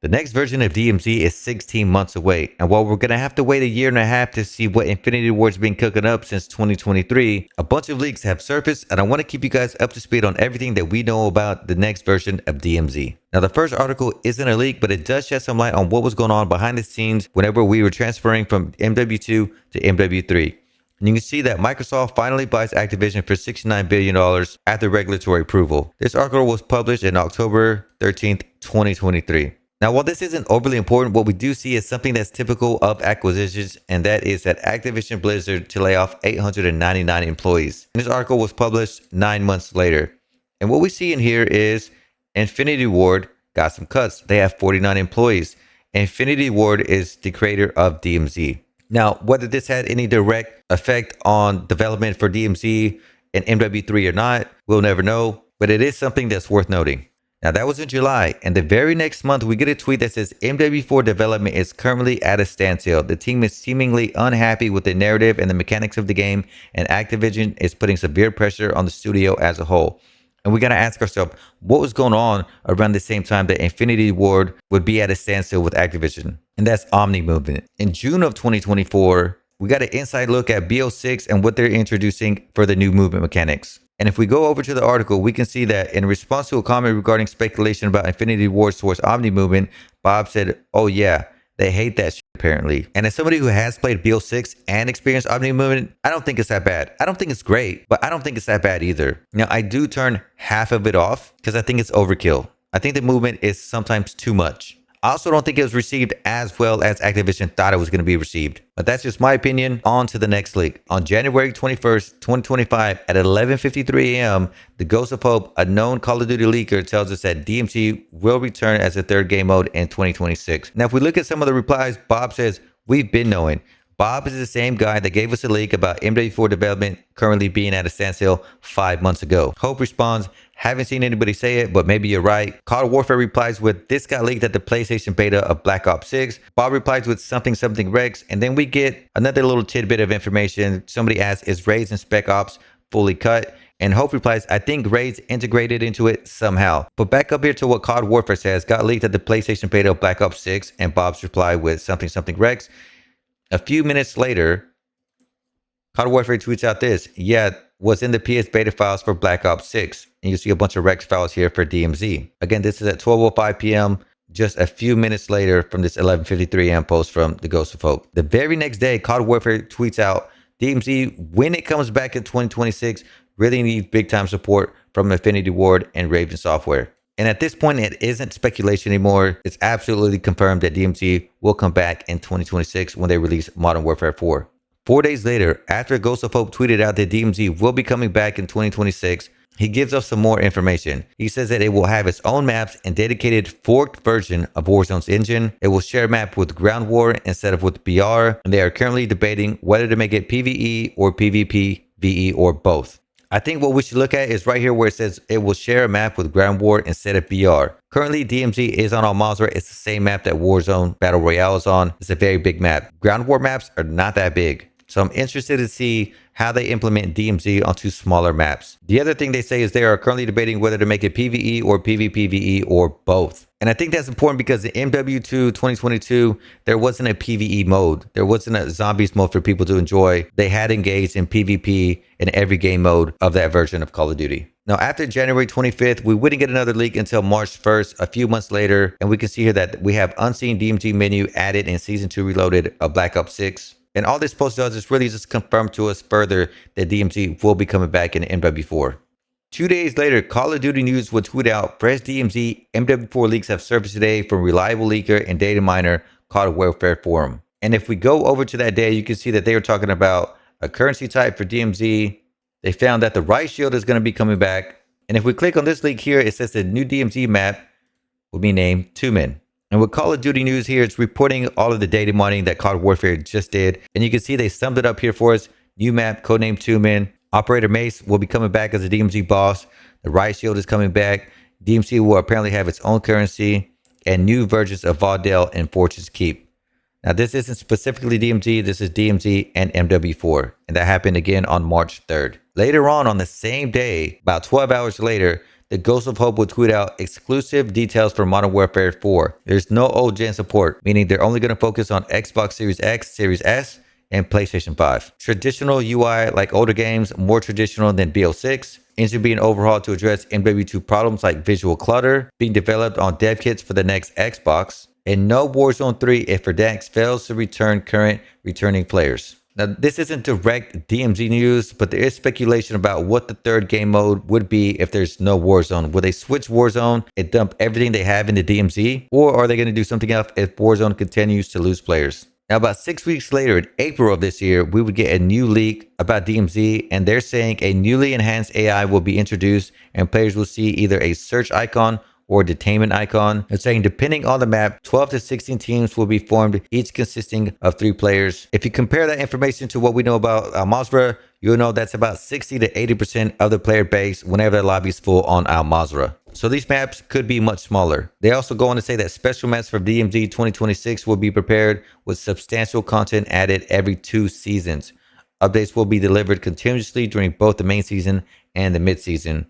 The next version of DMZ is 16 months away, and while we're gonna have to wait a year and a half to see what Infinity Ward's been cooking up since 2023, a bunch of leaks have surfaced, and I want to keep you guys up to speed on everything that we know about the next version of DMZ. Now, the first article isn't a leak, but it does shed some light on what was going on behind the scenes whenever we were transferring from MW2 to MW3. And you can see that Microsoft finally buys Activision for $69 billion after regulatory approval. This article was published in October 13th, 2023. Now, while this isn't overly important, what we do see is something that's typical of acquisitions, and that is that Activision Blizzard to lay off 899 employees. And this article was published 9 months later. And what we see in here is Infinity Ward got some cuts. They have 49 employees. Infinity Ward is the creator of DMZ. Now, whether this had any direct effect on development for DMZ and MW3 or not, we'll never know, but it is something that's worth noting. Now, that was in July, and the very next month, we get a tweet that says MW4 development is currently at a standstill. The team is seemingly unhappy with the narrative and the mechanics of the game, and Activision is putting severe pressure on the studio as a whole. And we got to ask ourselves, what was going on around the same time that Infinity Ward would be at a standstill with Activision? And that's Omni-movement. In June of 2024, we got an inside look at BO6 and what they're introducing for the new movement mechanics. And if we go over to the article, we can see that in response to a comment regarding speculation about Infinity Ward towards Omni-movement, Bob said, "Oh yeah, they hate that shit, apparently." And as somebody who has played BO6 and experienced Omni-movement, I don't think it's that bad. I don't think it's great, but I don't think it's that bad either. Now, I do turn half of it off because I think it's overkill. I think the movement is sometimes too much. I also don't think it was received as well as Activision thought it was going to be received. But that's just my opinion. On to the next leak. On January 21st, 2025 at 11:53 a.m., the Ghost of Hope, a known Call of Duty leaker, tells us that DMZ will return as a third game mode in 2026. Now, if we look at some of the replies, Bob says, "We've been knowing." Bob is the same guy that gave us a leak about MW4 development currently being at a standstill 5 months ago. Hope responds, "Haven't seen anybody say it, but maybe you're right." Call of Warfare replies with, "This got leaked at the PlayStation beta of Black Ops 6. Bob replies with something Rex, and then we get another little tidbit of information. Somebody asks, "Is Raids and Spec Ops fully cut?" And Hope replies, "I think Raids integrated into it somehow." But back up here to what COD Warfare says, "Got leaked at the PlayStation beta of Black Ops 6, and Bob's reply with something Rex. A few minutes later, COD Warfare tweets out this, "Yeah, was in the PS beta files for Black Ops 6. And you see a bunch of Rex files here for DMZ. Again, this is at 12:05 p.m., just a few minutes later from this 11:53 a.m. post from the Ghost of Hope. The very next day, COD Warfare tweets out, "DMZ, when it comes back in 2026, really needs big time support from Infinity Ward and Raven Software." And at this point, it isn't speculation anymore. It's absolutely confirmed that DMZ will come back in 2026 when they release Modern Warfare 4. 4 days later, after Ghost of Hope tweeted out that DMZ will be coming back in 2026, he gives us some more information. He says that it will have its own maps and dedicated forked version of Warzone's engine. It will share a map with Ground War instead of with BR, and they are currently debating whether to make it PvE or PvP, VE, or both. I think what we should look at is right here where it says it will share a map with Ground War instead of BR. Currently, DMZ is on all mods where it's the same map that Warzone Battle Royale is on. It's a very big map. Ground War maps are not that big. So I'm interested to see how they implement DMZ onto smaller maps. The other thing they say is they are currently debating whether to make it PvE or PvPvE or both. And I think that's important because in MW2 2022, there wasn't a PvE mode. There wasn't a zombies mode for people to enjoy. They had engaged in PvP in every game mode of that version of Call of Duty. Now, after January 25th, we wouldn't get another leak until March 1st, a few months later. And we can see here that we have unseen DMZ menu added in Season 2 Reloaded of Black Ops 6. And all this post does is really just confirm to us further that DMZ will be coming back in MW4. 2 days later, Call of Duty News would tweet out, "Fresh DMZ MW4 leaks have surfaced today from reliable leaker and data miner Call Warfare Forum." And if we go over to that day, you can see that they were talking about a currency type for DMZ. They found that the Riot Shield is going to be coming back. And if we click on this link here, it says the new DMZ map will be named Tumen. And with Call of Duty News here, it's reporting all of the data mining that COD Warfare just did. And you can see they summed it up here for us. New map, codename Tumen. Operator Mace will be coming back as a DMZ boss. The Riot Shield is coming back. DMZ will apparently have its own currency. And new versions of Vaudel and Fortune's Keep. Now, this isn't specifically DMZ. This is DMZ and MW4. And that happened again on March 3rd. Later on the same day, about 12 hours later, the Ghost of Hope will tweet out exclusive details for Modern Warfare 4. There's no old gen support, meaning they're only going to focus on Xbox Series X, Series S, and PlayStation 5. Traditional UI like older games, more traditional than BO6. Engine being overhauled to address MW2 problems like visual clutter, being developed on dev kits for the next Xbox, and no Warzone 3 if Verdansk fails to return current returning players. Now, this isn't direct DMZ news, but there is speculation about what the third game mode would be if there's no Warzone. Will they switch Warzone and dump everything they have into DMZ? Or are they going to do something else if Warzone continues to lose players? Now, about 6 weeks later, in April of this year, we would get a new leak about DMZ, and they're saying a newly enhanced AI will be introduced, and players will see either a search icon or detainment icon. They're saying depending on the map, 12 to 16 teams will be formed, each consisting of 3 players. If you compare that information to what we know about Al-Mazrah, you'll know that's about 60 to 80% of the player base whenever the lobby is full on Al-Mazrah. So these maps could be much smaller. They also go on to say that special maps for DMZ 2026 will be prepared with substantial content added every 2 seasons. Updates will be delivered continuously during both the main season and the mid-season.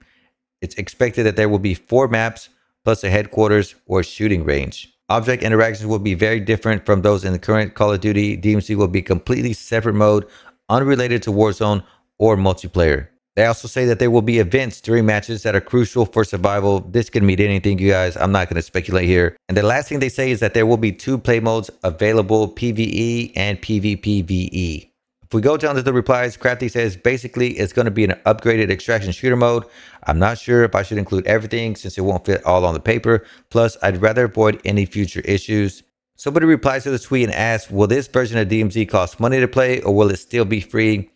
It's expected that there will be 4 maps plus a headquarters or shooting range. Object interactions will be very different from those in the current Call of Duty. DMZ will be completely separate mode, unrelated to Warzone or multiplayer. They also say that there will be events during matches that are crucial for survival. This can mean anything, you guys. I'm not going to speculate here. And the last thing they say is that there will be 2 play modes available, PvE and PvPvE. If we go down to the replies, Crafty says basically it's going to be an upgraded extraction shooter mode. I'm not sure if I should include everything since it won't fit all on the paper. Plus, I'd rather avoid any future issues. Somebody replies to the tweet and asks, will this version of DMZ cost money to play or will it still be free?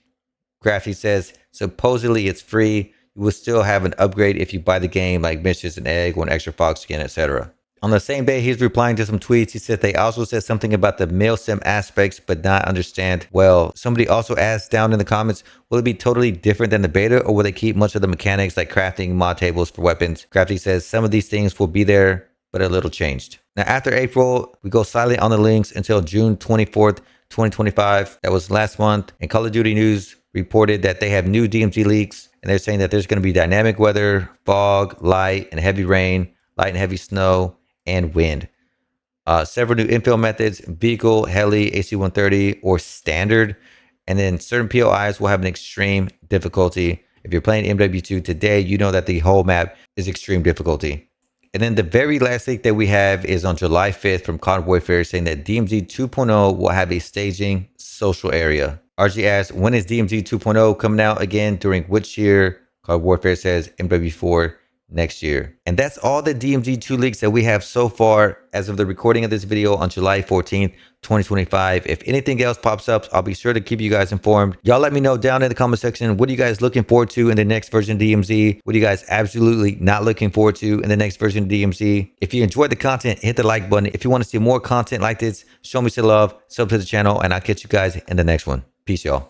Crafty says, supposedly it's free. You will still have an upgrade if you buy the game like missions, an egg, 1 extra fog skin, etc. On the same day, he's replying to some tweets. He said they also said something about the milsim aspects, but not understand. Well, somebody also asked down in the comments, will it be totally different than the beta, or will they keep much of the mechanics like crafting mod tables for weapons? Crafty says some of these things will be there, but a little changed. Now, after April, we go silent on the links until June 24th, 2025. That was last month. And Call of Duty News reported that they have new DMZ leaks, and they're saying that there's going to be dynamic weather, fog, light and heavy rain, light and heavy snow, and wind. Several new infill methods, vehicle, heli, AC-130, or standard. And then certain POIs will have an extreme difficulty. If you're playing MW2 today, you know that the whole map is extreme difficulty. And then the very last leak that we have is on July 5th from COD Warfare saying that DMZ 2.0 will have a staging social area. RG asks, when is DMZ 2.0 coming out again? During which year? COD Warfare says MW4 next year. And that's all the DMZ 2 leaks that we have so far as of the recording of this video on July 14th, 2025. If anything else pops up, I'll be sure to keep you guys informed. Y'all let me know down in the comment section, what are you guys looking forward to in the next version of DMZ? What are you guys absolutely not looking forward to in the next version of DMZ? If you enjoyed the content, hit the like button. If you want to see more content like this, show me some love, sub to the channel, and I'll catch you guys in the next one. Peace, y'all.